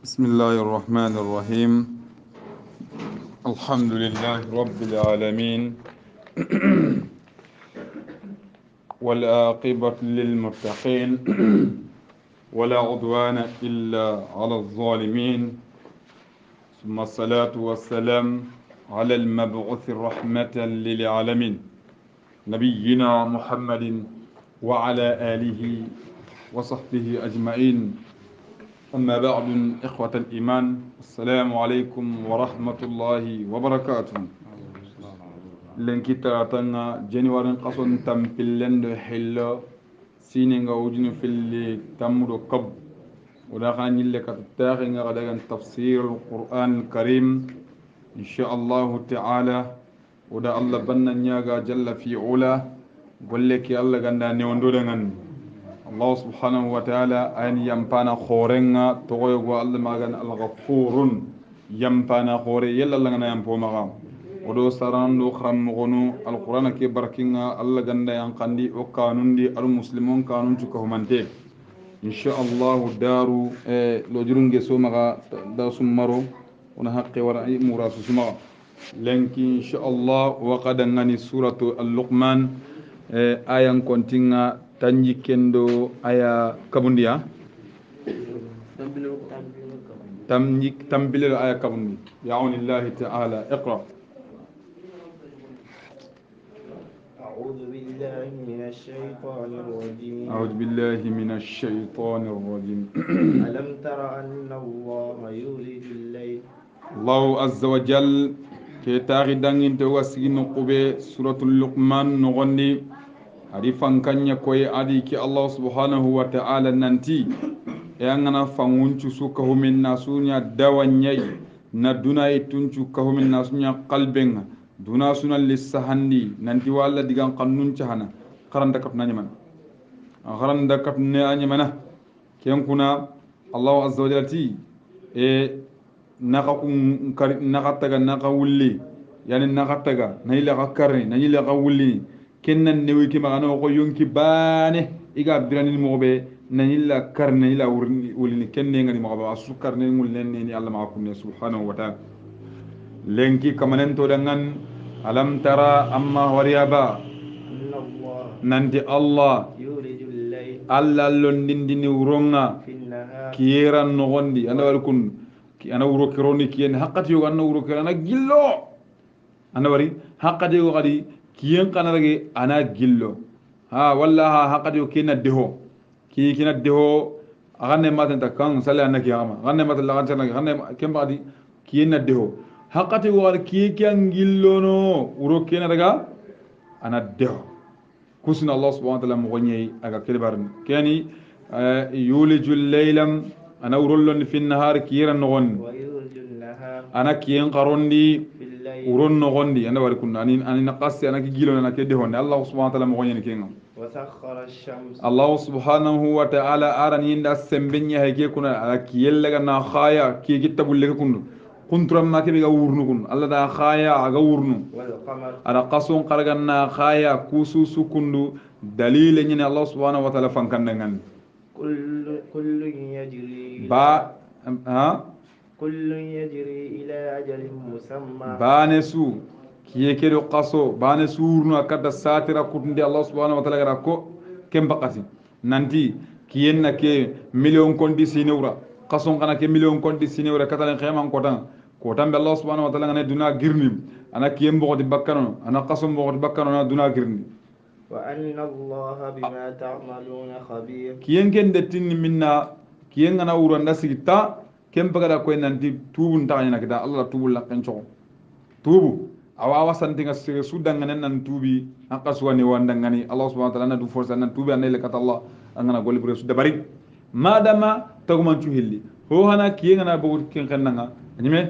بسم الله الرحمن الرحيم. الحمد لله رب العالمين والعاقبة للمتقين ولا عدوان إلا على الظالمين، ثم الصلاة والسلام على المبعوث رحمة للعالمين نبينا محمد وعلى آله وصحبه أجمعين. أما بعد، إخوة الإيمان، السلام عليكم ورحمة الله وبركاته. لنكتا تنا جنوار قصن تمبلن حلا سينين وجن في اللي تمر قب ودخل لك تتاخن غدا تفسير القرآن الكريم إن شاء الله تعالى. ودا الله بنا نياغا جل في علا قل لك الله غندا نيوندو دغن الله سبحانه وتعالى أن يمبانا خورنا تغيغو الله ماغان الغفورون يمبانا خوري يلا لغنا يمبو مغام ودو سراندو خرمغنو القرآن كي بركينا الله غندا ينقندي وقانون دي المسلمون قانون تكهمانتي إن شاء الله دارو لو جرونجي سومغا دا سمرو ونحقي ورأي مراسو سمغا لكن إن شاء الله وقد نغني سورة اللقمان آيان كونتينا تنجي كندو آية كابونديا تنبيل الآية كابوندي يعون الله تعالى. اقرأ. أعوذ بالله من الشيطان الرجيم. أعوذ بالله من الشيطان الرجيم. ألم تر أن الله يولج الليل. الله عز وجل كتاغي دانين تواسي نقبي سورة اللقمان نغني adi fankanya koy adi ki Allah subhanahu wa ta'ala nanti yangana fanguncu suka humin nasunya dawanyai na dunai tuncu kahumin nasunya qalbenga duna suna lisahandi nanti wala digan qannun chahana qaranda kapna nyaman qaranda kapna nyamana ken kuna Allah azza wa jalla ti nakataga nakawulli yani nakataga nayila gakarni nayila gawulli kennan newi ki magano ko yonki bane iga birani mo be nanilla karne ila wulni kenne ngani mo ba asu karne ngul nenni ni Allah ma kunne subhanahu wa ta'ala lenki kamanen to dangan alam tara amma wariyaba nanti Allah yulijul layl Allah londindini uronga kiyeran no gondi anda wal kun ana wuro kironi kiyen haqqati yo anna wuro kirana gillo anda wari haqqati yo gadi kiyen kanarage ana gillo ha walla ha haqadi kina deho kina deho aganne maten ta kan sala annaki ama aganne maten la ganna aganne kemba di kina deho haqati war kiyen gillo no uro kina daga ana deho kusna Allah subhanahu wa ta'ala mo gonyi aga kelbarni kani yulijul laylam ana urollon fi an-nahar kiran nogon ana kiyen qarondi uron nogondi anda wari kunna ani naqasi ana gilo na ke dehonde Allah subhanahu wa ta'ala mo gonyi kenga wa sakhkhara ash-shams Allah subhanahu wa ta'ala aran yinda sembenya hege kuna ala kiyella ga na khaya ki gitabulle ga kunnu kunturam ma ke ga wurnu kun Allah da khaya aga wurnu wal qamar ara qasun qarga na khaya kusu sukundu dalile nyine Allah subhanahu wa ta'ala fankandangan kullu yajri ba ha kullu yajri ila ajalin musamma banesu kiye kedo qaso banesu urnu akada satira kutundi Allah subhanahu wa ta'ala gara ko kembakasi nanti kiyenna ke million kondi sinewra qason kana ke million kondi sinewra katalen khayman kotan be Allah subhanahu wa ta'ala ngane duna girnim ana kiyem bogoti bakkano ana qasom bogoti bakkano ana duna girni wa anna Allah bima ta'maluna khabir kiyen ken de tinni minna kiyen ngana uranda sigita kembagada koy nanti tubu ntanya kita Allah tubu lakken choko tubu awa santinga su dangane nan tubi aqaswani wandangani Allah subhanahu wa ta'ala na du forsa nan tubi anele kata Allah angana golli bure su dabari madama taguman cu hilli ho hana kiyenga na bogut ken kannanga nyime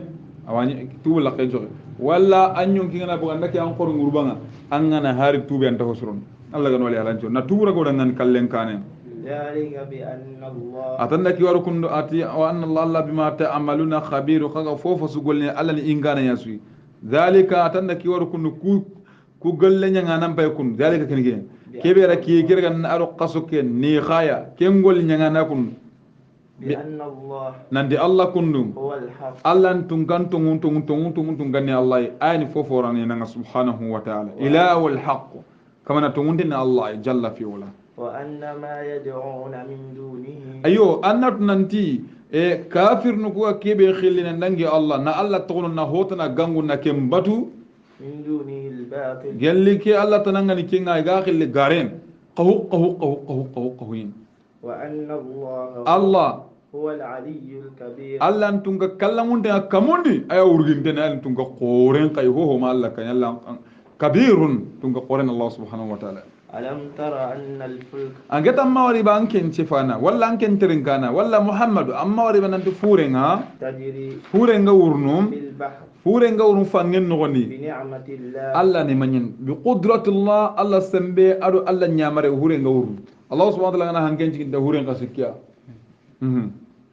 awani tubu lakken choko walla anyun kingana boganda ke an qoru ngurbanga angana hari tubi anta hosron Allah gan wali alancho na tubu rago dangan kallen kane ذلك بأن الله أتنك يوركم أتي وأن الله بما تعملون خبير خا فوف سقولني الله إنغانا يسوي ذلك أتنك يوركم ku golle nyanga nan pay kun dalika ken gen kebe ra ki kirga na aro qasuke ni khaya ken gol nyanga na kun بأن الله nandi Allah kundum هو الحق Allah tunganni Allah ayni foforani nanga subhanahu wa ta'ala ilahul haqq kama na tungundina Allah jalla fi ula وأن ما يدعون من دونه ayo annat nanti e kafir nu ko kebe khillina nangi Allah na Allah togono na hotana gangu na kembatu من دونه الباطل gelli ke Allah tanangani kinga ga khilli garen qahu وأن الله Allah هو العلي الكبير Allah tunga kallamunde kamundi aya urginde na tunga qoren kay ho ma Allah kan Allah kabirun tunga qoren Allah subhanahu wa ta'ala ألم تر أن الفلك angeta mawari ba anken cefana walla anken terinkana walla muhammadu amma wari bananti furenga تجري furenga urnum في البحر furenga urun fangen nogoni بنعمة الله Allah ni manyen bi qudratillah Allah sembe adu Allah nyamare hurenga urun Allah subhanahu wa ta'ala ngana hanken cikinta hurenga sikya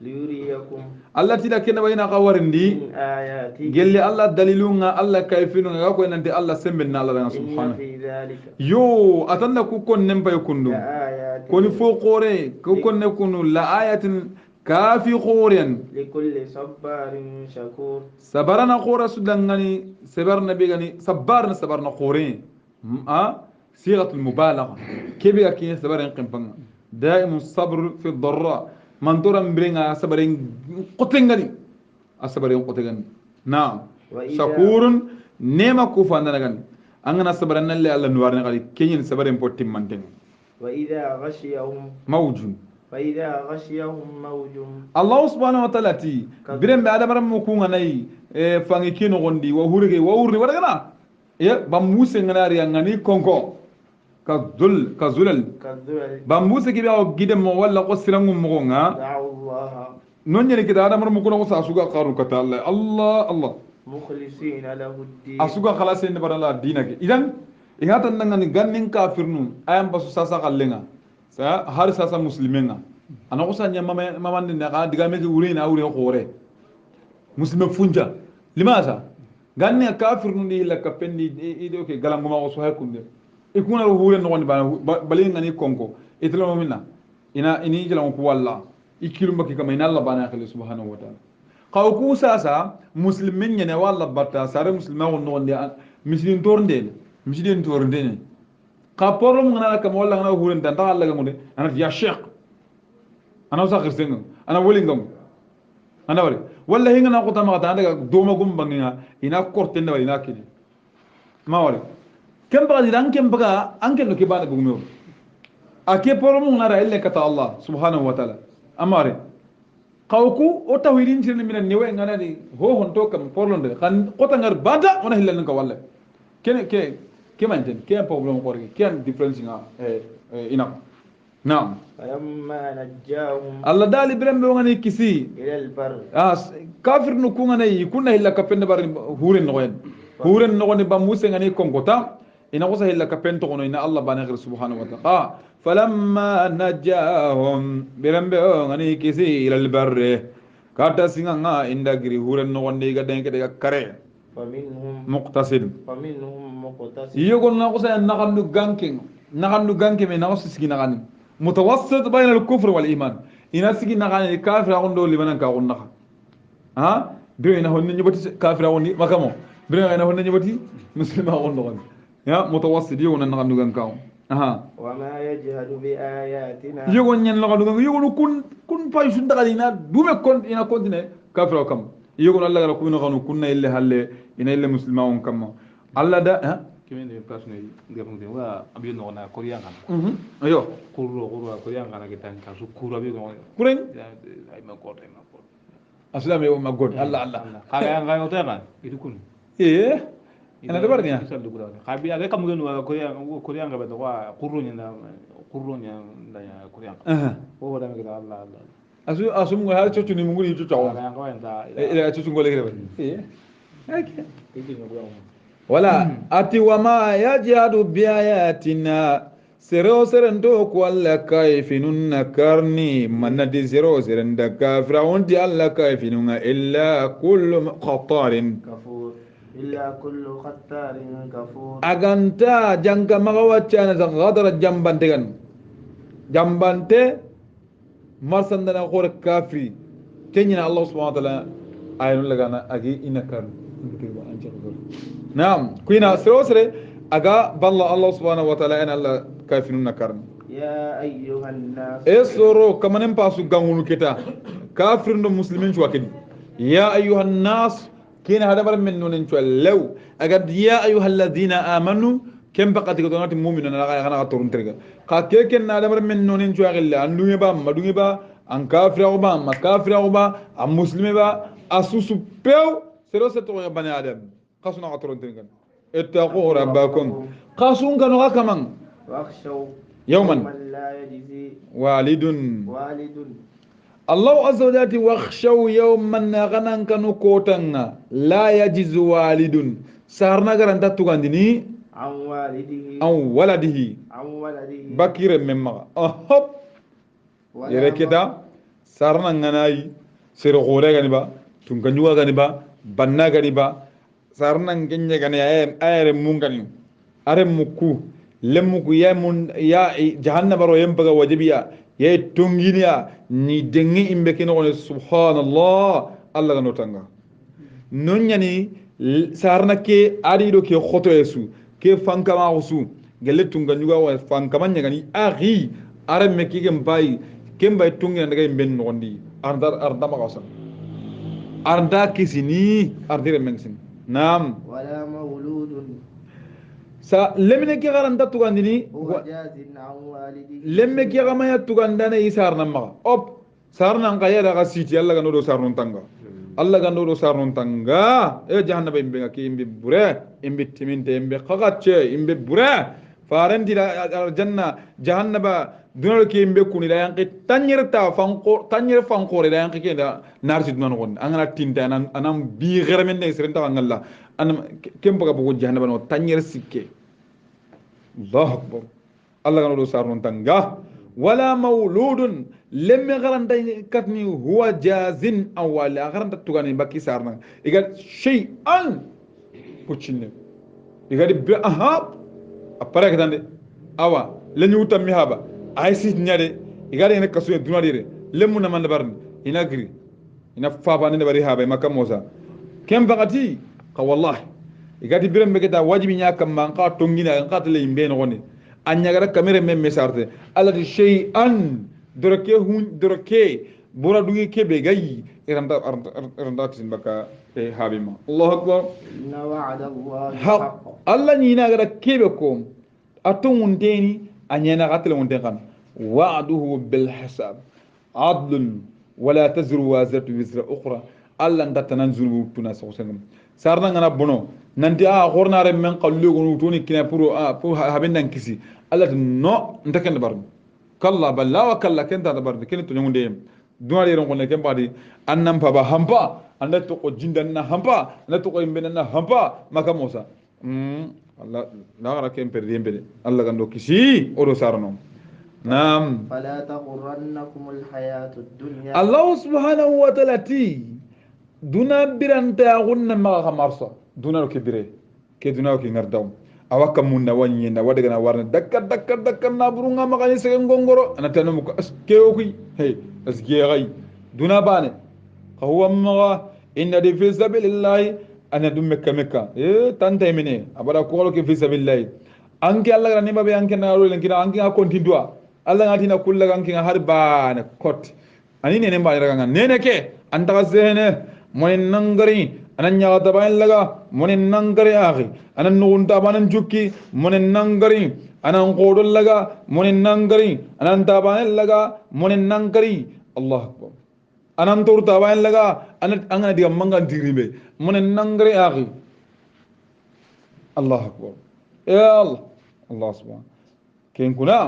ليريكم Allah tida kena bayina qawarindi من آياته gelli Allah dalilunga Allah kayfinunga ga ko nanti Allah sembe na Allah إن subhanahu في ذلك yo atanna ku kon nempay kundu لآيات koni fo qore ko konne kunu la ayatin kafi qoren لكل صبار شكور sabarana qora sudangani sabarna begani sabarna qore صيغه المبالغه كيف يكين sabarin qimpanga دائم الصبر في الضراء من ترى برينغا sabarin qotengani asabarin qotengani نعم شكور نيما كوفانا نغاني angana sabaran nalle Allah nuwarne kali kenyin sabarin pottim manten وإذا غشيهم mawjun فإذا غشيهم موج Allah subhanahu wa ta'ala ti birem be adamara mu ku nganai fangi kino gondi wa hurige wa urni wadagana ya bamuse nganari ngani konko ka zulal كالذلل bamuse ki bawo gidem mo walla ko sirangu mo nga دعوا الله non nyene ki adamara mu ku no sa suga qaru ka ta Allah مخلصين له الدين asuga khalase ne barala dinake idan ingatan nangani gannin kafirnu ayam basu sasa kallenga sa har sasa muslimenga ana ko sanya mama ne ga diga me wuri na wuri khore muslime funja limasa ganni kafirnu ni la kapendi ido ke galanguma ko so hakunde ikuna ro hure no balinga ni konko itlo minna ini jalan ko walla ikilu mbaki kama ina Allah bana khali subhanahu wa ta'ala qaw ku sasa muslimin ne walla batta sare muslima won no ndi misidin tornde ka problem ngana kam walla ngana huren tan Allah ga munde ana ya sheikh ana sa khirsenga ana wolingam ana wari walla hinga na ko tama ta daga doma gum banginga ina korte ne wali na kidi ma wari kem baga diran kem baga anke no ke bana bugumo ake problem ngara ille kata Allah subhanahu wa ta'ala amare qawku o tawhidin sirni minan newe ngana di ho honto kam porlonde kan kota ngar bada ona hilal ka walla kene ke manten ke problem ko rek ke difference nga ina naam فلما نجاهم Allah dali birem be ngani kisi إلى البر kafir nu ku ngana yi kunna hilla ka pende bar huren no ne ba muse ngani konkota ina ko sa hilla ka pento kono ina Allah bana khir subhanahu wa ta'ala falamma najahum birem be ngani kisi ila albar kata singa nga inda giri huren no wonde ga denke de kare فمنهم muqtasid مقتصد يقول ناقص نغنو غانكين من ناقص سكي نغني متوسط بين الكفر والايمان ان سكي نغني كافر اون دو لبنان كاون نخ ها بين هون نيبتي كافر اون مكامو بين هون نيبتي مسلم اون دو يا متوسط يقول نغنو غانكاو ها وما يجهد بآياتنا يقول نين نغنو يقول كن باي سون دغالينا دوبه كون انا كونتيني كافر كم يقول الله لا كون نغنو كنا الا هل ان الا مسلمون كم الله ده ها kimen de person ngam wa abiyo no na korean kan ayo kuro korean kan kita kan su kuro abiyo no kuren ay ma ko aslam yo ma god Allah kaya ngai hotel kan itu kun ana dabar niya sal du kuro khabi aga kam don wa korean ga ba wa kuro nya da ya korean o wada me kita Allah asum ngo har chochu ni mungu ni chochu kaya ngai da ila chochu ngole grebe okay itu ngo wala ati wama yajadu biayatina sero serendo ko alla kayfinun karni manadi zero serenda kafra undi alla kayfinun illa kullu khatarin كفور إلا كل ختار كفور aganta jangka magawachana gadara jambante marsandana khore kafri kenyina Allah subhanahu wa ta'ala ayun lagana agi inakar naam kuina sirosre aga balla Allah subhanahu wa ta'ala en Allah kafirun nakar يا أيها الناس esoro kamanen pasu gangunu kita kafirun do muslimin chwakidi ya ayyuhan nas kina hadabar min nonin chwallew aga ya ayyuhal ladina amanu kem bakati ko donati mu'minuna la kana torun terga ka keken na hadabar min nonin chwagilla andunge ba madunge ba an kafira ba ma kafira ba am muslime ba asusu pew sero seto ya bani adam kasuna torun terga ittaqu rabbakum qasun kanu kaman واخشوا يوما لا يجزي والد الله عز وجل واخشوا يوما غنان كانوا كوتنا لا يجز والد سارنا غران تتغاندني عن ولده بكير مما اهب يركدا سارنا غناي سير غوري غنيبا تونغنيوا غنيبا بنا غنيبا سارنا غنيه غني اير مونغاني ارم مكو lemmuku ya jahannaba ro yempaga wajibiya ya tonginiya ni dengi imbe kino ne subhanallah Allah ga notanga nonyani sarna ke adi do ke khoto yesu ke fankama usu gelle tunga nyuga wa fankama nyagani akhi aram me kige mbai kembay tongina daga imbe nondi arda ma qasa arda kisini ardire mengsin nam wala mauludun sa lemine ke garanta tugandini lemme ke gamaya tugandana isarna ma op sarna ngaya daga siti Allah ga nodo sarnon tanga Allah ga nodo sarnon tanga e jahannaba imbe ke imbe bure imbe timinte imbe khagache imbe bure faranti janna jahannaba dunal ke imbe kuni da yanke tanyirta fanko da yanke ke da narsi dunan gon angana tinta anam bi geramen ne serenta ngalla anam kembaga bugo jahannaba no tanyir sikke الله أكبر الله قالوا صارون تنجا ولا مولود لم يغرن كتني هو جازن أو ولا غرن تتوغاني باكي صارنا يقال شيئا كوتشيني يقال بأهاب أبارك داندي أوا لن يوتم مهابا عايسي نيادي يقال هنا كسوية دونا ديري لم نمان نبارن هنا غري هنا فابا نباري هابا ما كموسا كم بغتي والله igati birem be keta wajibi nya kam man ka tongina kan ka tele imbe no woni anya gara kamere mem mesarte alati shay'an doroke bura dugi kebe gayi iranda kisin baka e habima Allah akbar inna wa'ada Allah haq Allah ni na gara kebe ko atun undeni anya na gatele unden kan wa'duhu bil hisab adl wala tazru wazatu wizra ukhra Allah ndatana zulu tuna sosengam sarna ngana bono nanti hornare men qallu gonu toni kina pour habendan kisi Allah no ndaken barni kalla balla wa kalla kenta da barni ken to nyunde dunare ron konne ken badi annam baba hampa anda to ko jindan na hampa na to ko imbe na hampa maka mosa Allah la gara ken per yembe Allah gando kisi odo sarno nam fala taghurrannakum alhayatud dunya Allah subhanahu wa ta'ala ti duna biranta gunna ma khamarsa duna ke bire ke duna ke ngardaw awaka munna wanye na wadaga na warna dakka na burunga magani se ngongoro anatana muko aske okuy hey asge gai duna bane huwa ma inna fi sabilillah ana dum mekka tanta mene abada ko ke fi sabilillah anke Allah ga nimba be anke na ro len kina anke ha kontinua Allah ngati na kullaga anke har bane kot ani ne ne ba raga ne ke anta zehne moy nangari anan nyaata bayin laga monen nangari akhi anan nugunta banan jukki monen nangari anan qodol laga monen nangari anan tabanen laga monen nangari Allah akbar anan turta bayin laga anan angana diga mangan diribe monen nangari akhi Allah akbar ya Allah Allah subhanahu ken kuna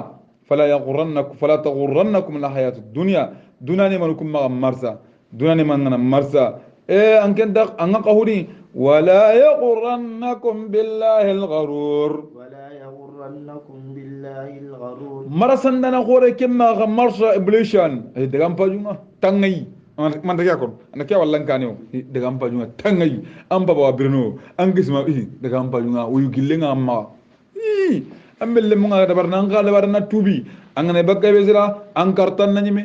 fala taghurrannakum la hayatud dunya dunani manukum ma marsa dunani man marsa أنكن دق أنك قهوري ولا يغرنكم بالله الغرور مرسن دنا خوري كما غمرش إبليشان دعام باجونا تانعي man ta yakon ana kya wallan kaniyo daga am pajunga tangai am baba birno an gisma daga am pajunga uyu gillenga amma am belle munga da barna an ga da barna tubi an ne bagga bezira an kartan nanyime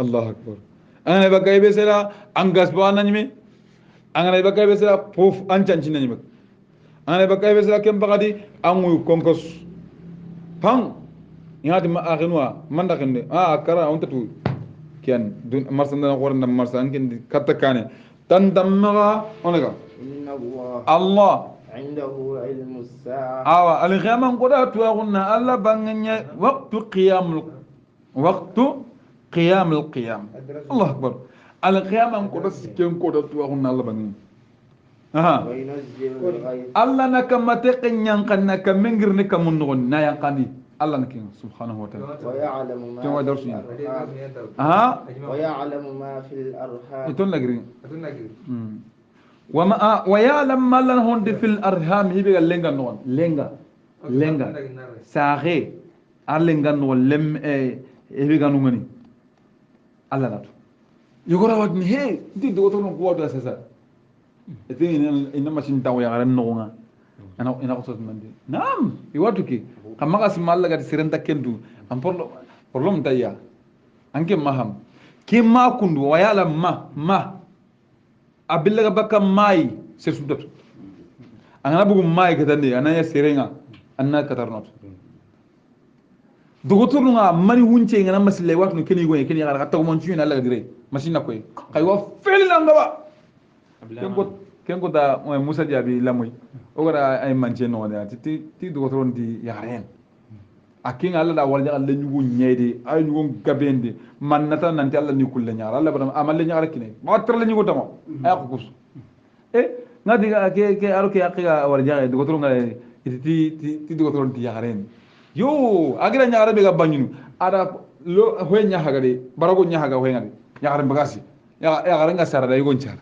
الله أكبر أنا بقى بسلا أنغاس بوانا نيمي أنا بقى بسلا بوف أنشان نيمي أنا بقى بسلا كم بقى أمو كونكوس بان يهادي ما أغنوا من دخلني كرا أنت تو كان دون مرسنا قرنا مرسنا كن كتكاني تندمغا أنغا إن الله الله عنده علم الساعة الغيام قد توغنا الله بانغني وقت قيام القيام الله أكبر الغيام قد سكين قد توغنا الله بانغني وينزل الغيث الله نكما تقن ينقن نكما منغر نكما نغن نا ينقني الله نكين سبحانه وتعالى ويعلم ما كما في درسين الأرحام ويعلم ما في الأرحام يتون لغري وما ويعلم ما لن هون في الأرحام هي لنغا نون لنغا ساغي ألنغا نون لم هي نونغني الله ناتو يقول ودني هي دي دوتو نقوى اساسا إذن إنما شنتاو يا غرام نونغا أنا قصد من دي نعم يواتوكي كما قاسم الله قد سيرنتا كندو أم بروبلم تايا أنك ماهم كما كندو ويعلم ما أبلغ بك ماي سيسودت أنا بقول ماي كتاني أنا يا سيرينغا أنا كتارنات دوغتورنا ماني وونتي أنا مسلي واتنو كني يقول كني يقول كتاو منشوي نالا غدري ماشي نكوي كايوا فيل لانغبا كن كنت موسى جابي لاموي وغرا أي منشي نوانا تي دوغتورن دي يارين akin Allah da walja Allah nyugo nyede ay nyugo gabende man nata nanti Allah ni kulle nyaar Allah badam amal nyaar kine ma tar la nyugo tama ay ko kus ngadi ke aro ke aqiga walja do gotoro ngale ti do gotoro ti yaren yo agira nyaara be ga banyunu ada lo hoy nyahaga de barago nyahaga hoy ngade nyaare bagasi ya gara nga sara da yugo nchar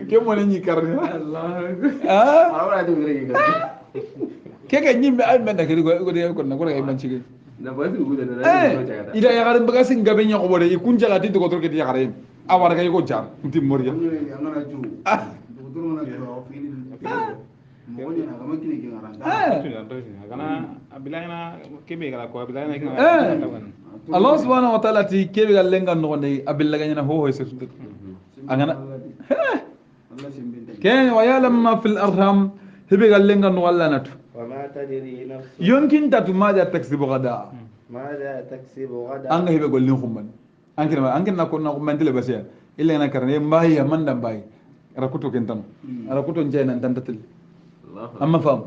ke mo ni karne Allah awra do gire keke nyimbe ay men nakiri go de ko na ko ay man cigi na ba su gudu da ida ya garan baga sin gabe nya ko bode ikun jaga ti ko to ke ya garan awar ga ko jar nti moriya ngana ju do do na ko fini mo ni na kama kini ngara kana abilana kebe gara ko abilana Allah subhanahu wa ta'ala ti kebe ga lenga no ne abilla ga nya ho ho se sunta angana ken wa ya'lam ma fil arham hebe ga lenga no walla natu وما تدري نفس يمكن تاتو ماذا تكسب غدا ماذا تكسب غدا anga hebe gol ni khumman ankin na ko na khumman tele basiya illa na karne mbayi man da mbayi rakuto kentam rakuto njay nan tantatil amma fam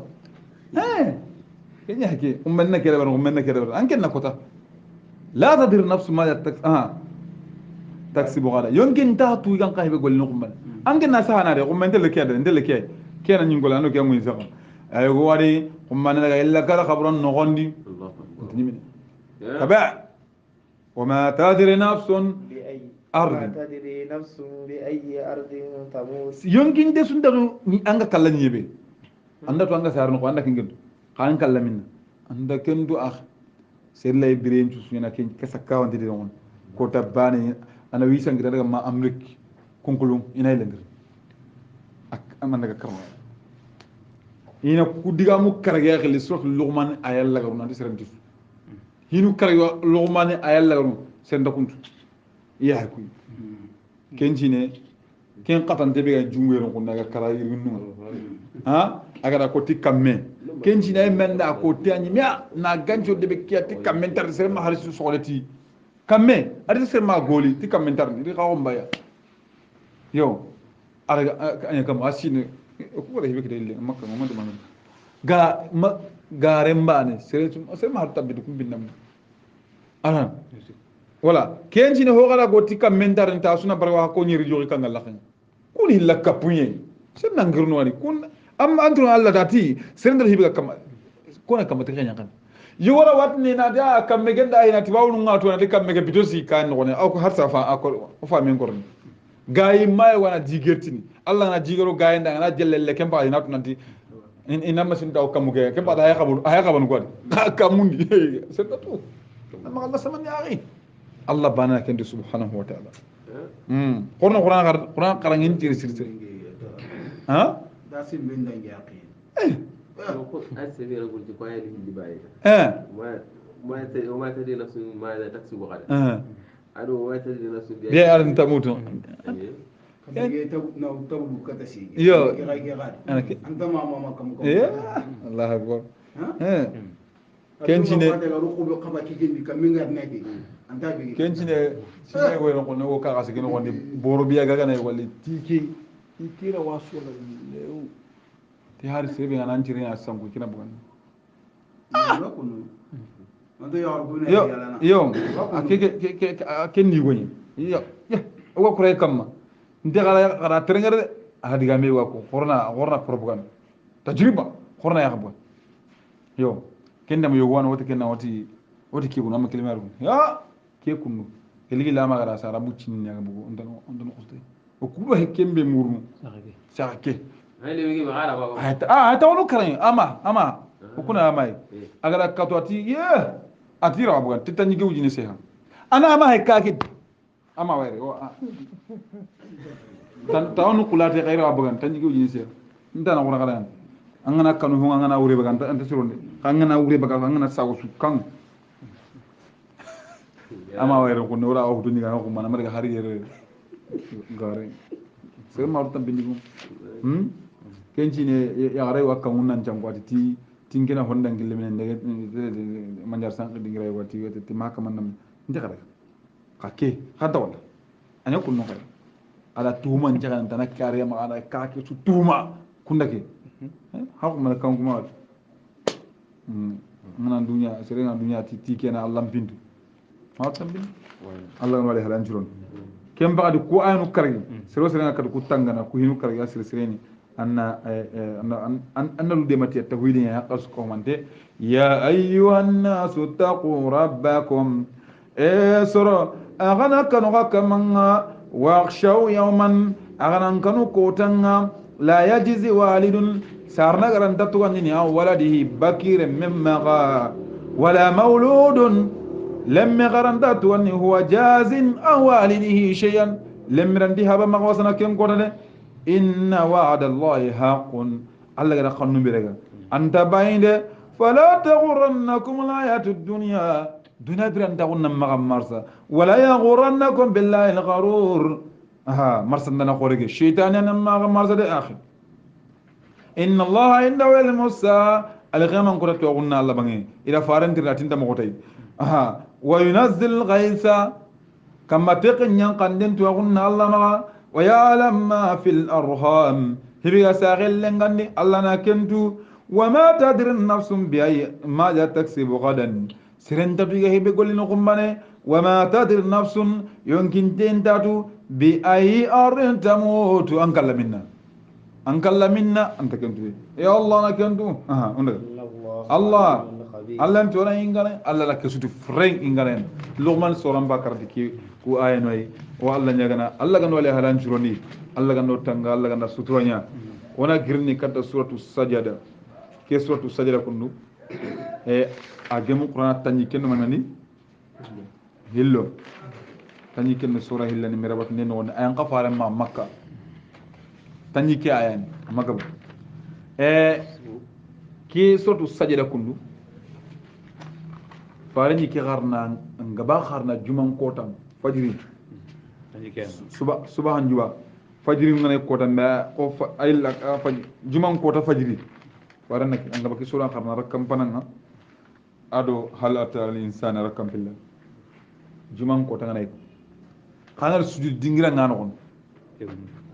kenya hake umman na kere bar umman na kere bar ankin na kota la tadir nafsu ma taksibu gada yumkin tatu gan ka hebe gol ni khumman ankin na sahana de khumman tele kede ndele ke kena nyingola no ke ngin saka ay go wari umman na illa kala khabron no gondi تبع وما تدري نفس أرض ما تدري نفس بأي أرض تموت يمكن ده سندرو ني أنغا كلا نيبي أندا تو أنغا سارنو أندا كينغدو خان كلا منا أندا كندو أخ سير لاي برين تسوينا كين كسكا وانتي دون كوتا باني أنا ويسان كده ما أمريك كونكولوم إنا يلندر أك أمان دكا كرما إنا كوديغا مو كارغيا خلي سوخ لوغمان أيال لا غرونا دي سرنتي hinu karayo logmane ayalla garu senda kuntu iya kuy kenjine ken qatante be ga jumwero ko naga karayi runu ha agara ko tikamme kenjine menda ko tiani mia na ganjo de be kiyati commentar ser ma harisu solati kamme ari ser ma goli ti commentar ni ka mbaya yo ara anya kam asine ko wala hibe kidele makka mo man man ga garembane ser ma hatta bidu kumbinam ana wala kenji ne hogala go tikam mentar ta suna barwa ko nyiri jogi kanga lakin kuni lakka punye ser nangirno wani kun am antru Allah dati ser ndal hibiga kam kona kam te kanya kan yora watni na da kam megenda ina tibawnu ngato na de kam mege bitosi kan ngone aw ko harsa fa akor fa men gorni gayi may wana jigertini Allah na jigero gayi ndanga na jellelle kemba ina to nanti ina masin daw kamuge kemba da hay xabanu ko kamundi c'est tout amma Allah saman ya akhi Allah bana kendi subhanahu wa ta'ala qur'an qarangin tiri sirte ha da sin ben da yaqin ko asbira gulti ko ayli di baye وما تدري نفس ماذا تكسب غدا أدو وما تدري نفس بيا أرن تموت يو أنا أنت ما كم يا الله أكبر كنشني كنشني شنو يقول نقول نقول كاغاس كنا نقول بورو بيا كنا يقول تيكي لا واسو لا تهار سيبي أنا أنتري أسمع كنا بقول yo ke ni goyi yo wa kure kamma nte gara terengere hadi game wa ko horna propaganda tajriba horna ya habwa yo kenda mo yo wana wote kenna woti ki kuna makilmaru ya ke kunu keligi lama gara sara bucin ya bugo ondan khoste o kuba hekembe murmu sake هاي اللي بيجي معانا بابا هاي تقولوا كريم أما وكنا أماي أقول لك كاتواتي يه أثير أبغى تتني جو جنسها أنا أما هيك أكيد أما ويري تاونو كلاتي غير أبغى تتني جو جنسها أنت أنا أقول كلام أنا كانوا هم أنا أوري بقى أنت سروني أنا أوري بقى أنا ساوس كان أما ويري كنا ولا أو تني كانوا هم أنا مريك هاري يري غارين سير ما أردت بينكم kenchine yagare wa kamunan jangwati ti tingena honda ngille men ndege manjar sank dingira wati wati ti maka manam ndekara kake hada wala anya kunno kay ala tuma njaga ndana kare ma ala kake su tuma kundake ha ko man kan kuma ngana dunya serenga dunya ti kena allah bindu ma tambin allah wala halan juron kem baadi ko aynu kargi sero serenga kad ku tangana ku hinu kargi asir sereni أن الدمت التوحيد يقصكم أنت يا أيها الناس اتقوا ربكم سر أغنى كانوا كمنا واخشوا يوما أغنى كانوا كوتنا لا يجزي والد سارنا غران تتواني أو ولده بكير مما ولا مولود لم غران تتواني هو جاز أو والده شيئا لم رندها بمغوصنا كم قرنه إن وعد الله حق الله غير قانون بيرجع أنت بعيد فلا تغرنكم الحياة الدنيا دنيا دران تقولن ما مرسا ولا يغرنكم بالله الغرور مرسا دنا خورج الشيطان أنا ما مرسا ده آخر إن الله عنده علم الساعة الغيم أن كرت تقولن الله بعيد إذا فارن تراتين تمغوتي وينزل الغيث كما تقن ينقندن تقولن الله ما ويعلم ما في الأرحام هبي ساغل لنغني الله ناكنتو وما تدري النفس بأي ماذا تكسب غدا سرن تبيغه هبي قول نقمانه وما تدري النفس يمكن تنتاتو بأي أرض تموت أنكال منا أنت كنتو يا الله ناكنتو الله الله انت ولا إنغاني الله لك سوتو فرين إنغاني لغمان سوران باكر ديكي ku aya noy wa Allah nyagana Allah gan wala halan juroni Allah gan tanga Allah gan suturanya wana girni kata suratu sajada ke suratu sajada kundu agemu qur'an tanyi ken manani hillo tanyi ken sura hillani mirabat nen won ayan qafara ma makka tanyi ke ayan makka ke suratu sajada kundu farani ke garna ngaba kharna juman kotam fajiri suba hanjuba fajiri ngane kota mba ko ayla juman kota fajiri warana ngaba ki sura kharna rakam pananga ado halata al insana rakam billah juman kota ngane khanar sujud dingira ngana on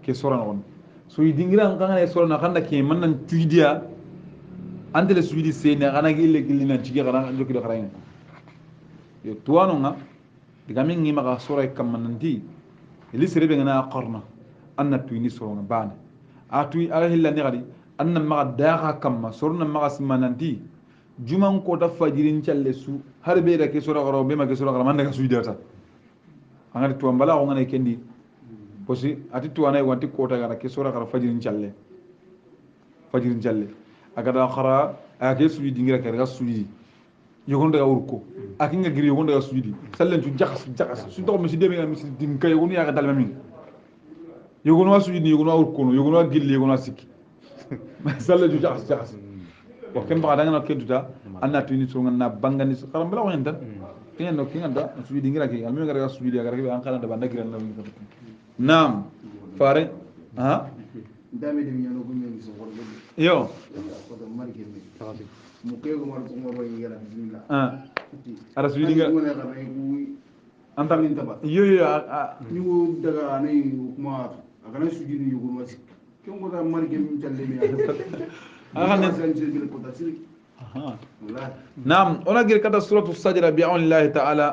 ke sura on so dingira ngana sura na khanda ke man nan tuidia andele sujudi sene kana gille gillina jige kana jokki do kharayn yo tuwano nga digamin ngi maga sura kamananti ili serebe ngana qarna anna tuini sura bana atui ala hilla ni gadi anna maga daga kamma surna maga simananti juman ko ta fajirin challe su harbe da ke sura garo be ma ke sura garo man daga sujudata angari tuwa mbala ko ngane kendi posi ati tuwa nay wanti ko ta gara ke sura garo fajirin challe agada khara ake sujudi ngira ke ga sujudi yogon daga urko akinga giri yogon daga sujudi sallen tu jaxas su to mi ci debe nga mi ci dim kay yogon yaaka dal mamin yogon wa sujudi yogon wa urko yogon wa gilli yogon wa sikki sallen tu jaxas wa kem ba daga na kentuta anna tuni so ngana bangani karam bala won tan kingen no kingen da sujudi ngira ki almi ngara sujudi ngara ki an kana da banda kiran nam fare ha dame de nyano ko ngi so ko yo ko da mar gemme mu ke ko mar ko mo roy yara bismillah ara sujudi ngara ko ne xamé ku anta min taba yo ni wo daga nay kuma akana sujudi yugo masi ken ko da mar gemme challe mi aha ne sen ko da siri نعم ونقرأ كذا سورة السجدة بعون الله تعالى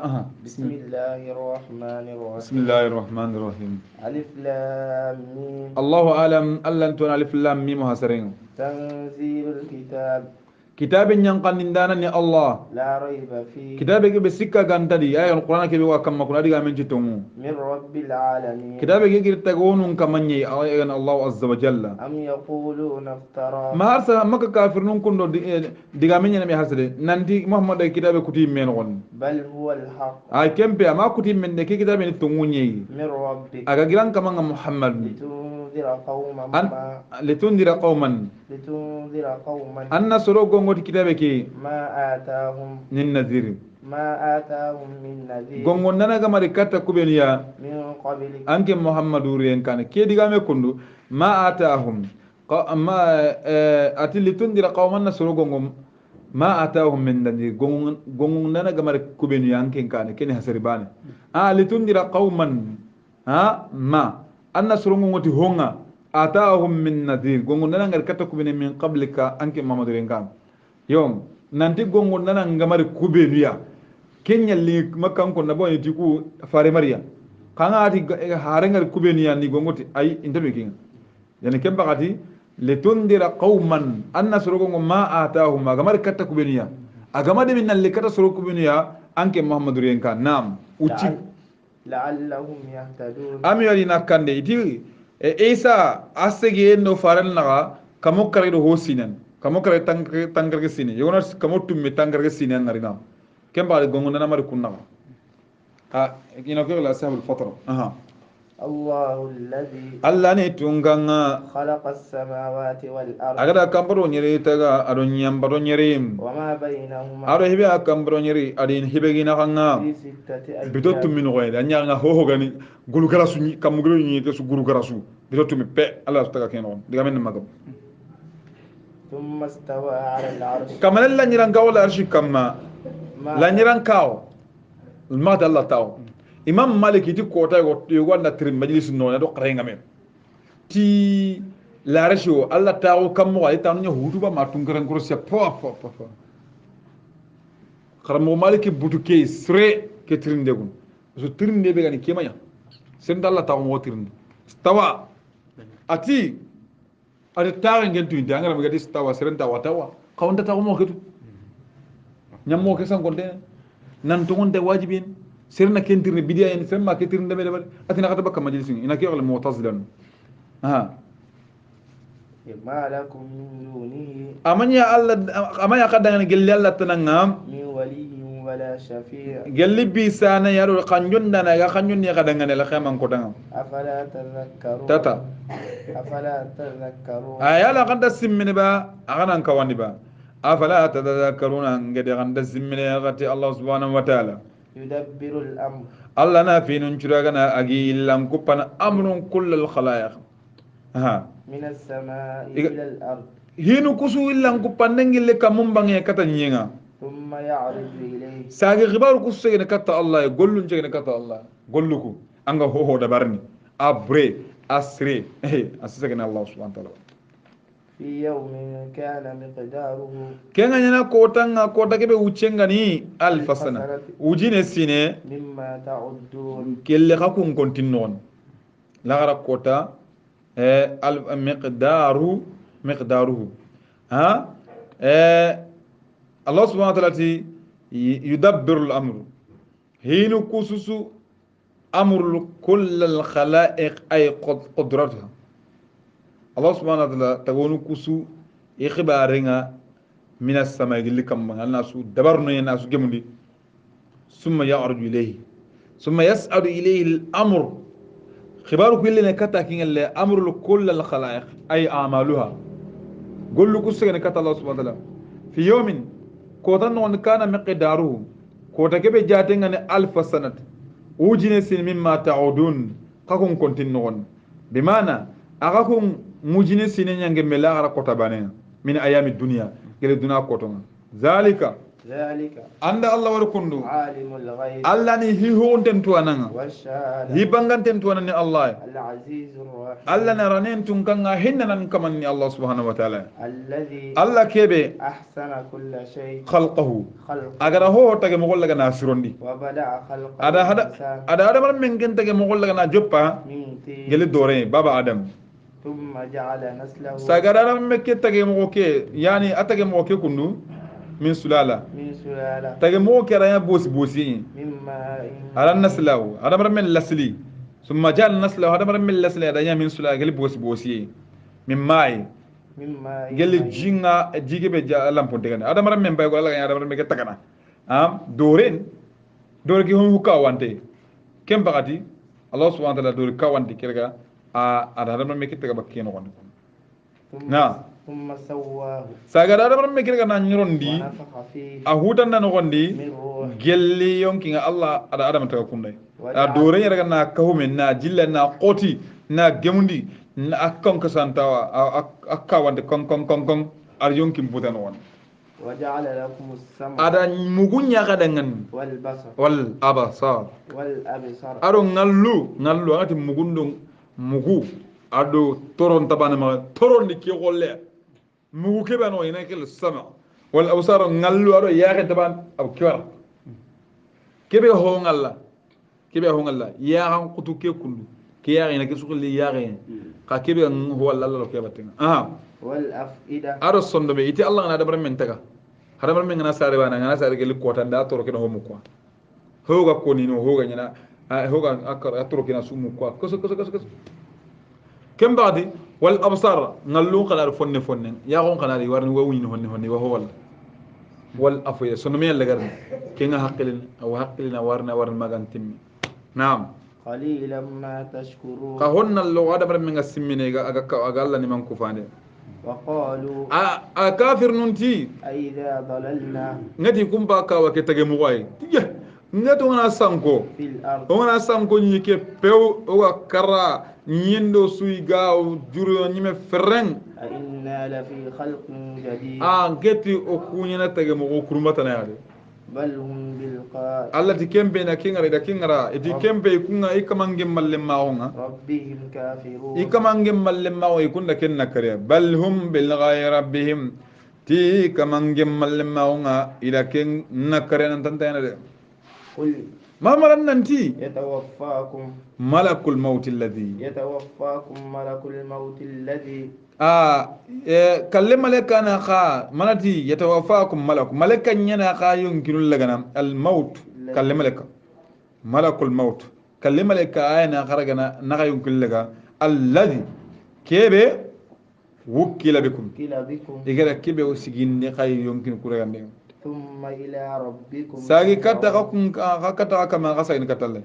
بسم الله الرحمن الرحيم بسم الله الرحمن الرحيم ألف لام ميم الله أعلم ألا أنتم ألف لام ميم هسرين تنزيل الكتاب كتاب ينقل ندانا الله لا ريب فيه كتابك بسكة كانتدي آية القرآن كبير وكما كنا دي من جتمو من رب العالمين كتابك يجري تقولون كمني آية الله عز وجل أم يقولون افترى ما أرسل مك كافرون كنوا دعامين ينامي حسده نندي محمد كتابك كتير من غن بل هو الحق أي كم بيا ما كتير من ذكي كتاب من تموني من ربك أجران كمان محمد لتنذر قوما لتنذر قوما لتنذر قوما أن سلوك غنغوت كتابك ما آتاهم ننذر ما آتاهم من نذير غنغون نانا غماري كاتا كوبينيا من قبلك أنك محمد رين كان كي ديغامي كوندو ما آتاهم ما أتي لتنذر قوما سلوك غنغوم ما آتاهم من نذير غنغون نانا غماري كوبينيا أنك كان كني حسرباني لتنذر قوما ما أن سلوك غنغوتي هونغا آتاهم من نذير غنغون نانا غماري كاتا كوبينيا من قبلك أنك محمد رين كان يوم nanti gongo nana ngamari kubenuya kenya li makan ko nabo yiti ku fare maria kanga ati harengar kubenuya ni gongoti ay interview king yani kemba gati le tundira qauman anna surugo ma atahum ngamari katta kubenuya agamade min le katta surugo kubenuya anke muhammadu renka nam uchi لعلهم يهتدون am yari nakande iti isa asege no faral naga kamokare do hosinan kamo kare tangarge sine yona kamo tumme tangarge sine ngarina kemba gongo nana mari kunna ina ko la sahab al fatra الله الذي alla ne tunganga خلق السماوات والأرض agada kambaro nyere taga ado nyambaro nyere وما بينهما ado hibe akambaro nyere adin hibe gina kanga في ستة أيام bidotu min goyda nyanga ho ho gani gulu garasu ni kamugro ni te su gulu garasu bidotu mi pe alla taga kenon diga men magam ثم استوى على العرش kamala la nyiran kaw la arshi kamma la nyiran kaw ma da Allah taw imam malik ti kota yo wanda trim majlis no do qarenga men ti la arshi Allah taw kam mo ay tanu hudu ba ma tungaran ko se po qaramo malik butu ke sre ke trim degun so trim de be gani kemaya sen Allah taw mo trim stawa ati ada tawa ngel tu ndanga ma gadi stawa serenta watawa kawonta taw mo ketu nyammo ke san gonde nan to gonde wajibin serna kentirne bidiya en semma kentirne be lebal atina kata bakka majlisin ina ke wala mu'tazilan ما لكم من دونه amanya alla amanya kadanga gelli alla tanangam من ولي ولا شفيع gelli bi sana yaro kanjunda na ga kanjun ya kadanga ne la khaman ko dangam أفلا تذكرون tata أفلا تذكرون ayala kanda simmine ba aganan kawani ba afala tadhakkaruna ngede kanda simmine gati Allah subhanahu wa ta'ala يدبر الأمر Allah na fi nun curagana agi illan kupana amrun kullal khalaiq من السماء إلى الأرض hinu kusu illan kupanne ngille kamum bange kata nyenga ثم يعرج إليه sagi khibaru kusu segene kata Allah gollun segene kata Allah golluku anga ho ho dabarni abre asre asisegene Allah subhanahu wa ta'ala في يوم كان مقداره kenga nyana kotanga kota kebe uchengani alfasana ujine sine مما تعدون kelle khakun kontinnon lagara kota al miqdaruhu Allah subhanahu wa ta'ala yudabbiru al-amr hinu kususu amru kull al-khalaiq ay qudratuha Allah subhanahu wa ta'ala tagonu kusu ikhbarenga min as-samai likam nasu dabarno nasu gemundi summa ya'ruju ilayhi summa yas'adu ilayhi al-amr khibaru kulli nakata kinga amru kull al-khalaiq ay a'maluha gollu kusugene kata Allah subhanahu wa ta'ala fi yawmin kota non kana miqdaruhu kota kebe jatengane alfa sanat ujine sin mimma ta'udun kakun kontin non bimana akakun mujine sin nyange mela ara kota bane min ayami dunya gele duna kotonga zalika anda Allah wal kundu alimul ghaib Allah ni hi honten tuananga washahada hi banganten tuanani Allah al-azizur rahim Allah na ranen tun kanga hinnan kamanni Allah subhanahu wa ta'ala alladhi Allah kebe ahsana kulla shay khalqahu khalq agara ho tage mo gollaga na sirondi wa bada'a khalqa ada adam men gen tage mo gollaga na joppa min tin gele dore baba adam thumma ja'ala naslahu sagara adam me ke tage mo ke yani atage mo ke kundu min sulala min sulala tage mo ke raya bosi mimma ala naslahu adam men lasli summa jal naslahu adam men lasli ada min sulala gele bosi min mai mimma gele jinga jige be lampo degane adam men bay ko Allah ya adam men ke tagana doren dor ki hon hukka wante kem bagati Allah subhanahu wa ta'ala dor ka wante kirga ada adam men ke taga bakke no na thumma sawwahu sagara adam men kirga na nyorondi wa nafakha fihi a hutan na ngondi min ruh gelli yonki nga Allah ada adam taga kundai a dore yaraga na kahumen na jilla na qoti na gemundi na akkon kasantawa akka wante kon ar yonki butan won وجعل لكم السمع ada mugunya kadangan والبصر wal abasar والأبصار ado ngallu ati mugundung mugu ado toron tabana ma toron di ki golle mugu ke bano ina kel sama wal absar ngallu ado yaake taban ab kiwar kebe ho ngalla ya han kutu ke kundu ke yaake ina ke sukuli yaake ka kebe ho walla lo ke batinga والأفئدة ado sondo be iti Allah na da bar men taga hada bar men ngana sare bana ngana sare ke likota nda toro ke no homu ko hoga ko ni no hoga nyana hoga akar atoro ke na sumu ko koso kem baadi wal absar ngallu qala fonne ya gon qala ri warni wa wini honni wa hol wal afya sono me lagar ke nga haqqilina warna magantim naam قليلا ما تشكرون ka honna lo wada bar men ngasimine ga Allah ni man kufande وقالوا a kafir nunti أئذا ضللنا ngati kumba ka wa ke tage mu way ngato ngana sanko في الأرض ngana sanko ni ke pew o kara nyendo sui gaaw juro nyime fereng أئنا لفي خلق جديد ngati o kunyana tage mu ko kurmata na yade بل هم بالقاء Allah ti kembe na kingara iti kembe kunga ikamange malle maonga ربهم كافرون ikamange malle mawo ikunda kenna kare bal hum bil ghayri rabbihim ti kamange malle maonga ila ken nakare nan tantana de قل ma maran nanti يتوفاكم malakul maut alladhi ملك الموت الذي kalle malaka na kha manati yatawaffakum malakan yana kha yunkinul lagana al maut kalle malaka malakul maut kalle malaka ayana kharagana naga yunkil laga alladhi kebe wukila bikum igara kebe usiginde khay yunkin kuragande ثم إلى ربكم sagi katta kata kama kasagin katalle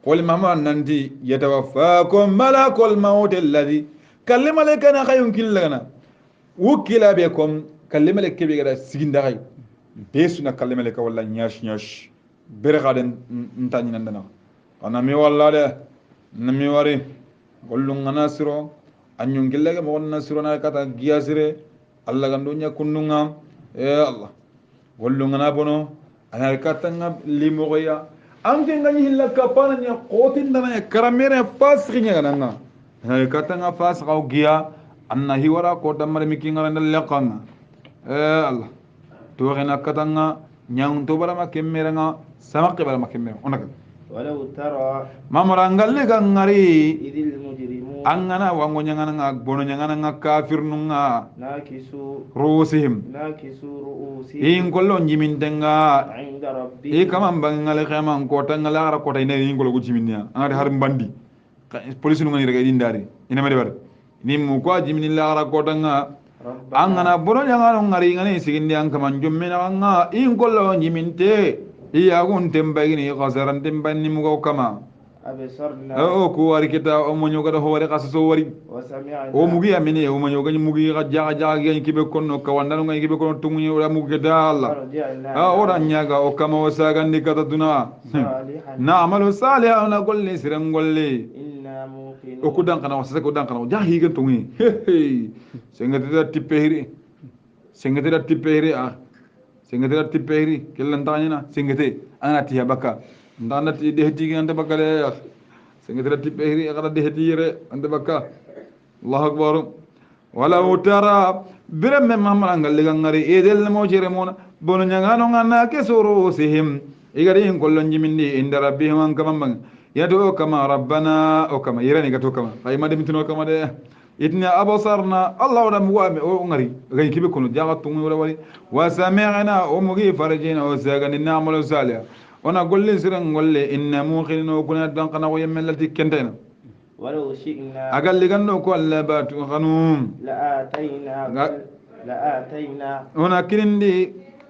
qul mama nanti yatawaffakum malakul maut alladhi kalle malaka na khayun killana wukila bikum kalle malaka be gara siginda khay besuna kalle malaka walla nyash bere gaden ntani nandana ana mi walla de nami wari gollu ngana siro anyun gillaga mo wonna siro na kata giyasire alla gandunya kunnunga Allah gollu ngana bono ana katanga limoya anke ngani hilla kapana nya qotin dana karamere fasrinya gananga ana katanga fas gaw giya anna hiwara ko damare mikinga na laqanga Allah to gena katanga nyang to barama kemmeranga samaqe barama kemmere onaka ولو ترى mamorangalle gangari إذ المجرمون angana wango nyangana nga bono nyangana nga kafir nunga ناكسوا rusihim رؤوسهم in kollo njimintenga عند e ربهم kama mbangale khama kota ngala ara kota ina in kollo jiminnya angade har mbandi police nunga ni rega indari ina mede bar ni mu ko jimini la ara kota nga angana bono nyangana ngari ngani sigindi an kama njummena nga in kollo njiminte iya gun tembagini qasaran tembanni mugo kama أبصرنا o ko wari kita o mo nyoga do hore qasa so wari وسمعنا o mugi amini o mo nyoga mugi ga jaga jaga gen kibe konno ka wandano ngai kibe konno tungu o mugi da Allah فرجعنا o ran nyaga o kama o saga ndi kata duna صالحا na amalu salih ana golli siran golli إنا o موقنون kudan kana wasa ko dan kana ja higen tungu sengati tippehiri sengati tippehiri a sengati tippehiri kellan tanyina sengati ana tiya baka ndana ti de heti ande bakale sengati tippehiri akada de heti yere ande baka Allah akbar wala utara biram me mamara ngalle ngari edel mo jere mona bono nyangano ngana ke soro sihim igari in kollon jimindi inda rabbihim an kamam yadu kama rabbana o kama yirani gato kama ay madem tino kama de itna abasarna Allah wala muwami o ngari gay kibe kono jaga tungu wala wali wa sami'na o mugi farjina o sagani na'malu salih ona golle siran golle inna muqinun kuna dan kana o yemmelati kentena ولو شئنا agal liganno ko alla batu khanum لآتينا ona kirindi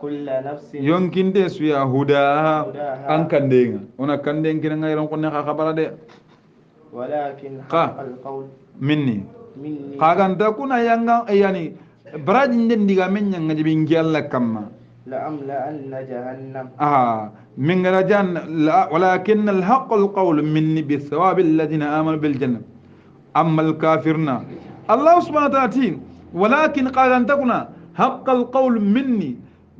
كل نفس yonkinde suya huda an kandenga ona kanden kiranga iron konne ka khabara de ولكن قا. حق القول minni مني kaganta kuna yanga yani baraji nden diga men nyanga jibi ngiyalla kamma لأملأن جهنم من رجان ولكن الحق القول مني بالثواب الذين آمنوا بالجنة أما الكافرون الله سبحانه وتعالى ولكن قال أن تكون حق القول مني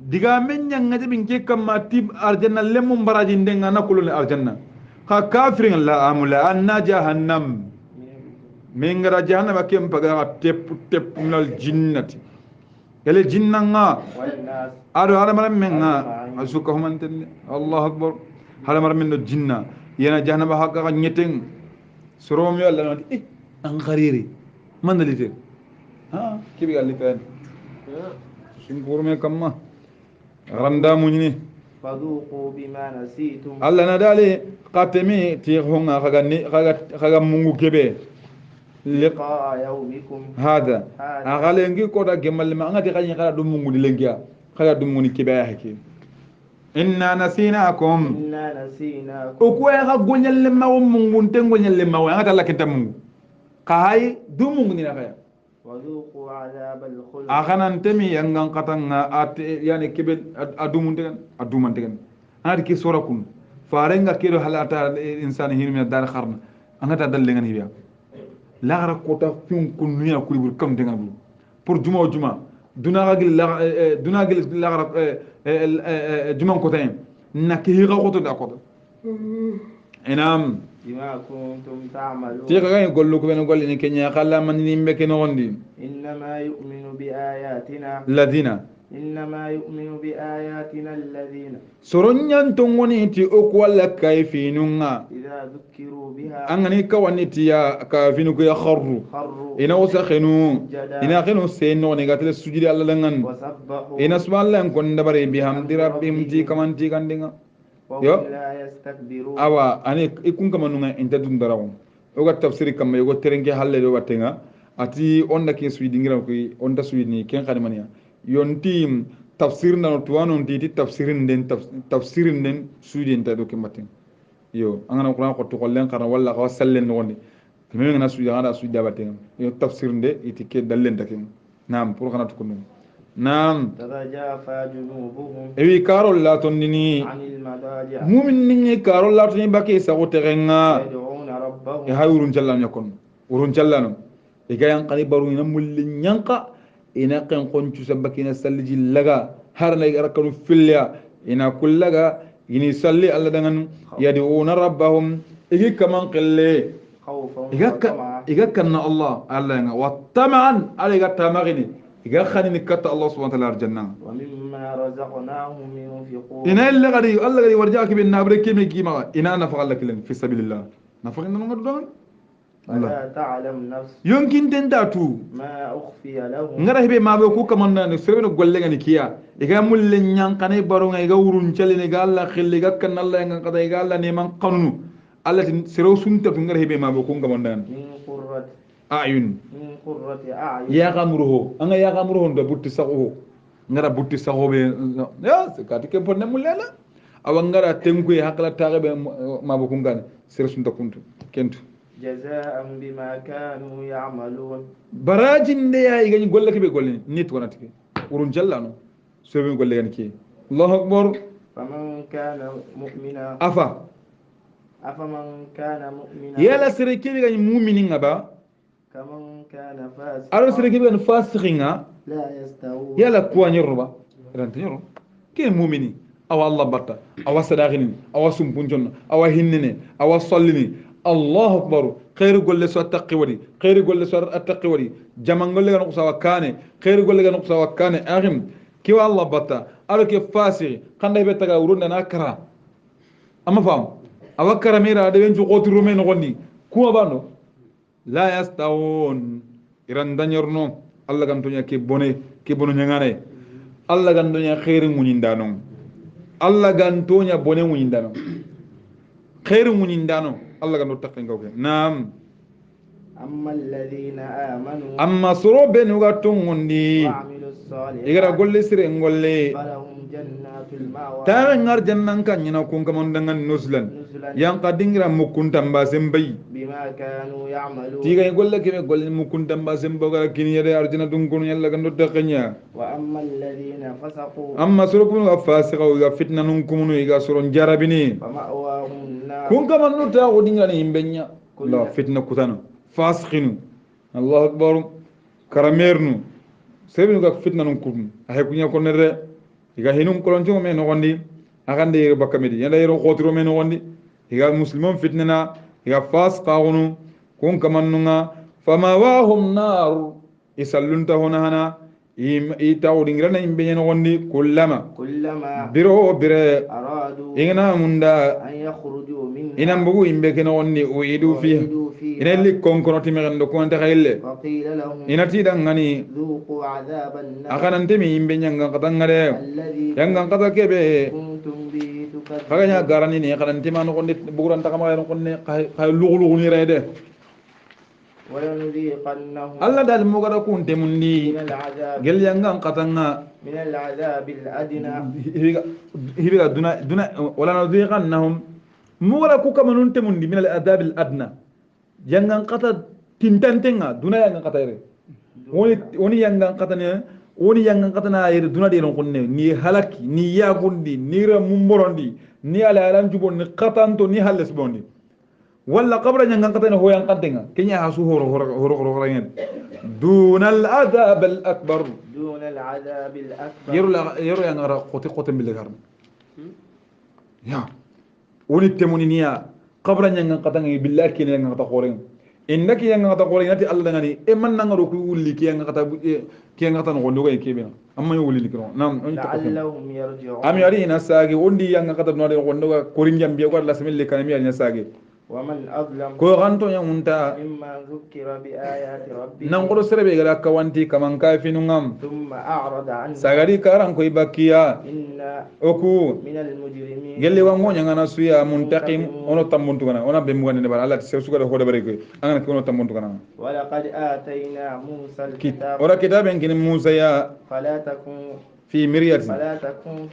diga men nyanga jibin ke kamma tib arjanna lemum barajin denga nakulu arjanna ka kafirin la amula anna jahannam min gara jahannama kem paga tep nal jinnati ele jinnanga والناس ado hala maram menga asuka humantenne Allah akbar hala maram men jinna yana jahannama hakka nyeteng soromi Allah nati an khariri man dalite ha kibi galli pen singurme kamma randa munyini فذوقوا بما نسيتم Allah nadali qatemi ti honga kaga mungu kebe لقاء يومكم hada agalengi koda gemal ma ngati kany kala dum mungu dilengia kala dum nguni kibaya haki inna nasinakum إنا نسيناكم o ko ya gonyal ma mungu tengonyal ma wa ngata lakenta mungu kai dum mungu ni nakaya وذوقوا عذاب الخلد akanan temi yangan katanga at yani kibe adumuntegan adi ki sorakun farenga kido halata insani hirmi dar kharna angata dallengan hiya lagara kota fiun kunnuya kulibur kam dengan bu pour juma dunagil lagara juma kota nakhi ga kota da kota enam بما كنتم تعملون tiga ga gollu ko ben golli ni kenya khalla man ni mbeke no wondi إنما يؤمن بآياتنا ladina إنما يؤمن بآياتنا الذين soronyan tongoni ti o ko wala kayfinunga إذا ذكروا بها angani kawani ti ya kafinu ko ya kharru خروا ina wasakhinu سجدا ina khinu seyno ne gatle sujudi alla langan وسبحوا ina subhanallah kon dabare bihamdi rabbihim ti kamanti kandinga yo وهم لا يستكبرون awa ani ikun kamanunga inta dum darawo o ga tafsiri kam yo go terenge halle do watenga ati onda ke suidi ngira ko onda suidi ni ken khadimaniya yonti tafsir na to wanon ti tafsirin den suidi inta do kematin yo angana qur'an ko to kollen kana walla ko sallen no woni kemi ngana suidi ngada suidi batenga yo tafsir nde itike dallen takim nam pour kana to kunu nam تتجافى جنوبهم ewi karol la tonnini عن المضاجع mumin ningi karol la tonni bake sago terenga يدعون ربهم e hay urun callano yakon urun callano e gayan qani baru ina mulli nyanka ina qen qoncu sabakina salliji laga harna rakanu filya ina kullaga ini salli alla dangan yad'una rabbahum igi kaman qille خوفا igakka وطمعا igakka na Allah alla nga wa tam'an aliga tamagini iga khani katta Allah subhanahu wa ta'ala arjanna ومما رزقناهم ينفقون ina illa gadi Allah gadi warjaaki bin nabre kemi gima ina nafaqa lakilen fi sabilillah nafaqina no ngadon فلا تعلم نفس yonkin den datu ما أخفي لهم ngara hebe mabe ku kamanna ne sebe no golle ngani kiya iga mulle nyankane baro ngai ga urun chalene ga Allah khille ga kan Allah ngan kada ga Allah ne man qanunu Allah tin sero sunta tu ngara hebe mabe ku kamanna ayun من قرة أعين ya gamruho anga ya gamruho ndo butti sago ngara butti sago be ya se kati ke ponne mulle la awangara tenku hakla tabe mabukungani sirsunta kuntu kentu جزاء بما كانوا يعملون barajin de ya igani golle ke be golle nit wonati ke urun jallano sobe golle gan ki Allahu akbar فمن كان مؤمنا afa أفمن كان مؤمنا yala sere ke be gani mu'minin aba كمن كان فاسقا aro sere ke be gani fasiqinga لا يستوون yala kuwa nyirba ran tanyiro ke mu'mini awa Allah batta awa sadaqini awa sumpunjon awa hinnene awa sallini الله أكبر خير قول لسوا التقوى خير قول لسوا التقوى جمع قول لك نقص وكانه خير قول لك نقص وكانه أغم كيف الله بطا ألو كيف فاسي خلنا يبتغى ورنا ناكرا أما فهم أوكرا ميرا أدوين جو قوت رومين غني كوا بانو لا يستوون إران دانيرنو الله كان تونيا كي بوني نغاني الله كان تونيا خير منيندانو الله كان تونيا بوني منيندانو خير منيندانو الله كان نتقين قوي نعم أما الذين آمنوا أما سرو بنوغاتون غندي وعملوا الصالحات إغرا قول لي سيرين قول لي فلهم جنات المأوى تاغ نار جنان كان ينا كون كمان دنگان نزلن يان قدينغرا مكون تامبا سمبي بما كانوا يعملون تيغا يقول لك قول لي مكون تامبا سمبا كيني يدي ارجنا دونكون يلا كان نتقين وأما الذين فسقوا أما سرو بنوغا فاسقا وغا فتنة نكمون إغا سرون جاربيني فمأواهم النار كون كمان نتاغ دينغاني يمبنيا لا فتنة كتانو فاسقينو الله أكبر كراميرنو سيبنو كا فتنة نكمون أهيكونيا كونر iga hinum kolonto me no gondi agande yero bakamedi yanda yero khotiro me no gondi iga muslimon fitnana iga fas qawnu kun kamannunga fama wahum nar isallunta hona hana itawdingrana imbe no gondi kullama biro bire أرادوا igna munda أن يخرجوا منها inam bugu imbe ke no gondi uidu fi inelli konkonoti me gando konta khaylle وقيل لهم inati dangani ذوقوا عذاب النار akanante mi imbe nyanga katangare الذي yanga kata kebe كنتم به تكذبون kaganya garani ni kanan tima no konde buguran ta kama no konne kay lugu ni rede ولنذيقنهم alla dal mo gada kunte mundi من العذاب gel yanga katanga من العذاب الأدنى hibiga duna wala nadhiqannahum mo gada ku kama nun te mundi min al adab al adna yanga kata tintantenga duna yanga kata ire woni yanga kata ne woni yanga kata na ire duna de non konne ni halaki ni yagundi ni ra mumborondi ni ala alan jubon ni qatanto ni halas bondi wala qabra nyanga kata ne ho yang kantenga kenya hasu horo ngen dunal adab al akbar دون العذاب الأكبر yero yang ara qote bil garm ya woni temoni niya qabra nyanga kata ngi billahi ken yang kata khoren innaki yang kata khoren nati allah ngani e man nangaro ku wulli ki yang kata no gondo kay kebe amma yo wulli kiro nam لعلهم يرجعون am yari na sagi ondi yang kata no de gondo ko korinjam bi ko la semel kan mi yari na sagi ومن أظلم ko ganto yang unta مما ذكر بآيات ربه nan godo serebe gara kawanti kaman kafinu ngam ثم أعرض عنه sagari karan ko ibakiya إن oku من المجرمين gelle wa ngonya ngana suya muntaqim ono tambuntu kana ona be mugande ne bara Allah se suga ho de bare ko angana ko ono tambuntu kana ولقد آتينا موسى الكتاب ora kitaben kin Musa ya فلا تكن fi miryati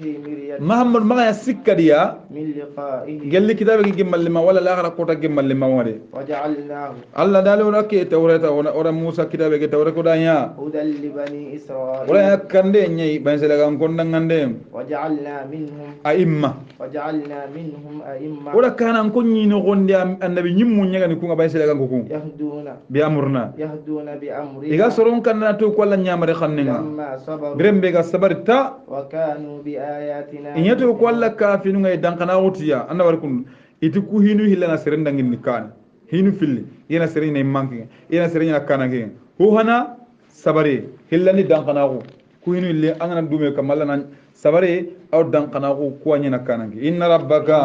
في مرية Muhammad maga ya sikkadiya من لقائه gelle kitabe ki gemallima wala la gara kota gemallima wade وجعلناه Allah dale ora ke tawreta ora Musa kitabe ke tawreta ko danya هدى لبني إسرائيل wala yakande nyai bansela gan kondangande وجعلنا منهم aimma أئمة ora kana ko nyino gonde annabi nyimmu nyaga ni ko bansela gan ko يهدون bi amurna بأمرنا iga soron kanna to ko la nyamare khannenga لما صبروا grembe ga sabarta وكانوا بآياتنا inyato ko alla kafinu ngay dankana wutiya anda war kun iti ku hinu hilana serenda ngin kan hinu filli yena serena manki yena serena kana ngi ho hana sabare hillani dankana ku hinu ille angana dume kamalla nan sabare aw dankana ku anyina kana ngi inna rabbaka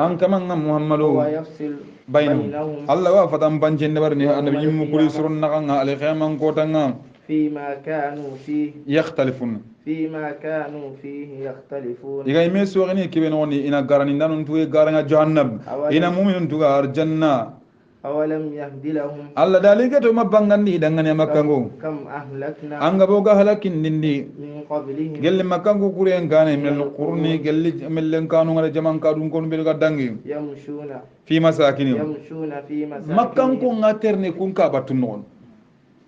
an kama muhammadu ويفصل bainahum alla wa fatam banjende barni annabi yimmu kuli surun nakanga al khaman ko tanga فيما كانوا فيه yakhtalifun يختلفون iga ime sogini kibe noni ina garani nanun tuwe garanga jahannam ina mu'minun tuga arjanna أولم يهد لهم Allah dalika to mabangandi dangane makango كم أهلكنا anga boga halakin dindi من قبلهم gelle makango kuren gane min alqurni gelle mellen kanu ngala jaman kadun kon be ga dangi يمشون fi masakinihim يمشون في makkan ko مساكنهم ngaterne kun ka batun non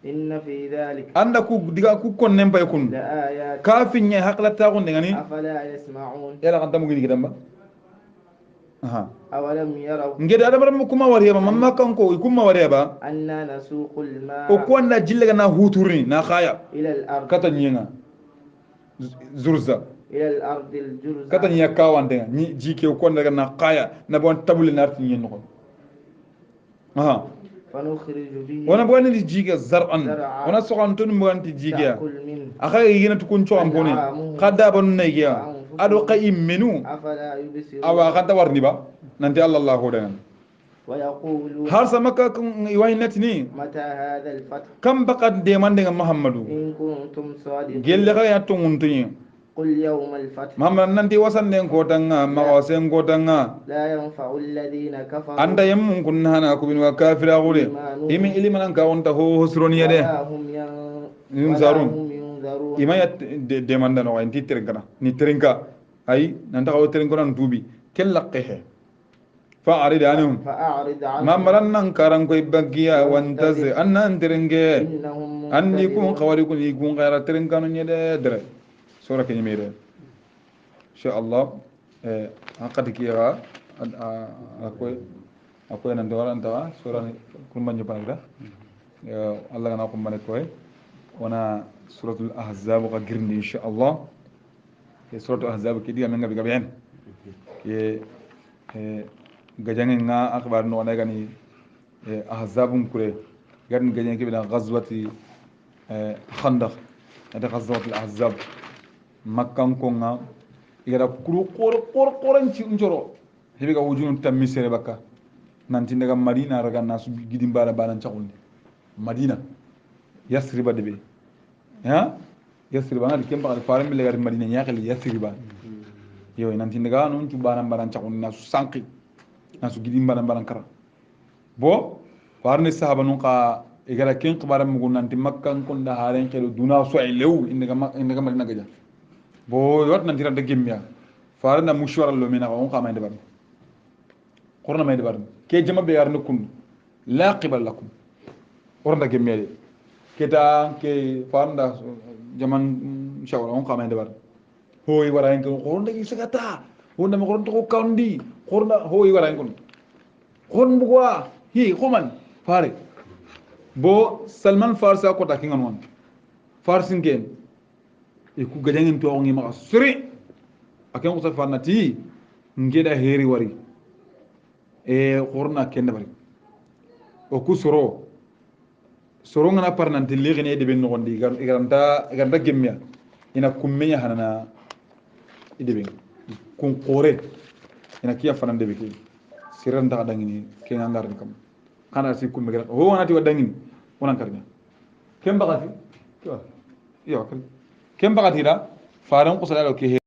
إن في ذلك anda ku diga ku kon nem bay kun لآيات kafin nya haklata kun ngani أفلا يسمعون yala kan tamu gidi gidamba aha أولم يروا ngede adamar mu kuma wariya ba mamma kan ko kuma wariya ba أنا نسوق الماء o ko na jille na huturni na khaya إلى الأرض kata nyenga zurza إلى الأرض الجرزة kata nya kawande ni jike ko daga na khaya na bon tabuli na tin nyen ko aha فنخرج به wana bo ni jike zar'an زرعا wana sokan tun mo anti jike تأكل منه akha yina tukun cho ambone khada ban ne ya ado qayim menu أفلا يبصرون awa khata warni ba nanti allah hodan ويقولون har samaka iwainatini متى هذا الفتح kam baqat de mande muhammadu إن كنتم صادقين gelle kala yatto nguntunyi قل يوم الفتح muhammad nanti wasanden ko tanga mawasen ko tanga لا ينفع الذين كفروا anda yammun kunna hana ko bin wa kafira gure imi iliman ka wonta ho hosroni yede ولا هم yunzarun ينذرون ima yat de manda no anti terengana ni terenga ay nanta ko terengo nan dubi kellaqehe fa arid anhum فأعرض عنهم mamaran nan karan ko bagiya wantaze annan terenge إنهم andi kun منتظرون khawari kun igun gaira terenga no nyede dere sura ke nyimire insha Allah hakati kira akoy nan dawara antawa sura kun manjo panagra Allah gana ko mane koy wana suratul ahzab ka girndi insha Allah ke suratul ahzab ke diga menga biga ben ke gajange nga akhbar no na gani ahzabun kure gan gajange ke bina ghazwati khandaq ada ghazwatul ahzab makkan ko nga igara kuru qoranci njoro hebe ga wujunu tammi sere baka nanti daga madina raga nasu gidin bala balan chakundi madina yasriba debe ha yasriba ngadi kemba al faram bi legar madina nyakali yasriba yo nanti daga non tu balan balan chakundi nasu sanki nasu gidin balan balan kara bo warne sahaba nun ka igara ken qibara mugo nanti makkan kon da haren kelo duna so ay lew indaga madina gaja bo wat nanti rada gemmiya farana mushwara lo mena on qama inde bar qurna may bar ke jama be yarna kun la qibal lakum orda gemmede keta ke faranda jaman shawara on qama inde bar hoy wara en ko orda gi sagata wonda ma orda ko kandi orda hoy wara en kon kon bugwa hi khoman fare bo salman farsa ko takinga non farsin gen e ku gajangen to ngi ma suri akan ko safanati ngeda heri wari e qorna kende bari o ku soro ngana parnanti ligine de ben nondi garanta gemmiya ina kummenya hanana ide ben kun qore ina kiya fanande be ki siran da dangini ke ngangar kam kana si kumme gara ho wanati wadangini wonan karnya kem bagati yo kem bagati da faran ko sala ke